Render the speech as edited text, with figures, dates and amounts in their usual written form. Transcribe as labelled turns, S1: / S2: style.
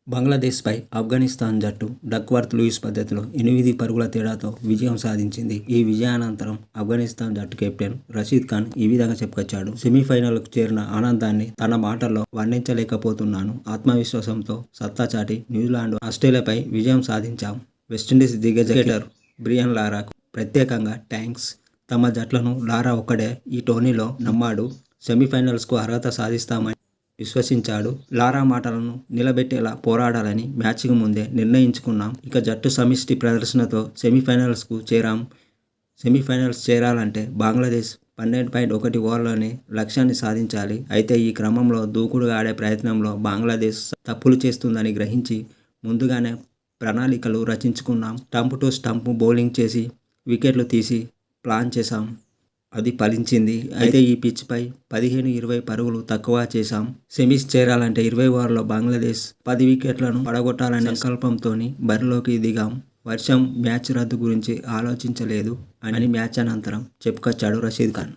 S1: బంగ్లాదేశ్పై ఆఫ్ఘనిస్తాన్ జట్టు Duckworth Lewis పద్ధతిలో 8 పరుగుల తేడాతో విజయం సాధించింది. ఈ విజయానంతరం ఆఫ్ఘనిస్తాన్ జట్టు కెప్టెన్ రషీద్ ఖాన్ ఈ విధంగా చెప్పుకొచ్చాడు. సెమీఫైనల్కు చేరిన ఆనందాన్ని తన మాటల్లో వర్ణించలేకపోతున్నాను. ఆత్మవిశ్వాసంతో సత్తా చాటి న్యూజిలాండ్, ఆస్ట్రేలియాపై విజయం సాధించాం. వెస్టిండీస్ దిగ్గజ క్రికెటర్ బ్రియన్ లారాకు ప్రత్యేకంగా థ్యాంక్స్. తమ జట్లను లారా ఒక్కడే ఈ టోర్నీలో నమ్మాడు. సెమీఫైనల్స్కు అర్హత సాధిస్తామని విశ్వసించాడు. లారా మాటలను నిలబెట్టేలా పోరాడాలని మ్యాచ్కు ముందే నిర్ణయించుకున్నాం. ఇక జట్టు సమిష్టి ప్రదర్శనతో సెమీఫైనల్స్కు చేరాం. సెమీఫైనల్స్ చేరాలంటే బంగ్లాదేశ్ 12.1 ఓవర్లనే లక్ష్యాన్ని సాధించాలి. అయితే ఈ క్రమంలో దూకుడుగా ఆడే ప్రయత్నంలో బంగ్లాదేశ్ తప్పులు చేస్తుందని గ్రహించి ముందుగానే ప్రణాళికలు రచించుకున్నాం. స్టంప్ టు స్టంప్ బౌలింగ్ చేసి వికెట్లు తీసి ప్లాన్ చేశాం. అది ఫలించింది. అయితే ఈ పిచ్పై 15-20 పరుగులు తక్కువ చేశాం. సెమీస్ చేరాలంటే 20 ఓవర్లలో బంగ్లాదేశ్ 10 వికెట్లను పడగొట్టాలనే సంకల్పంతోని బరిలోకి దిగాం. వర్షం, మ్యాచ్ రద్దు గురించి ఆలోచించలేదు అని మ్యాచ్ అనంతరం చెప్పుకొచ్చాడు రషీద్ ఖాన్.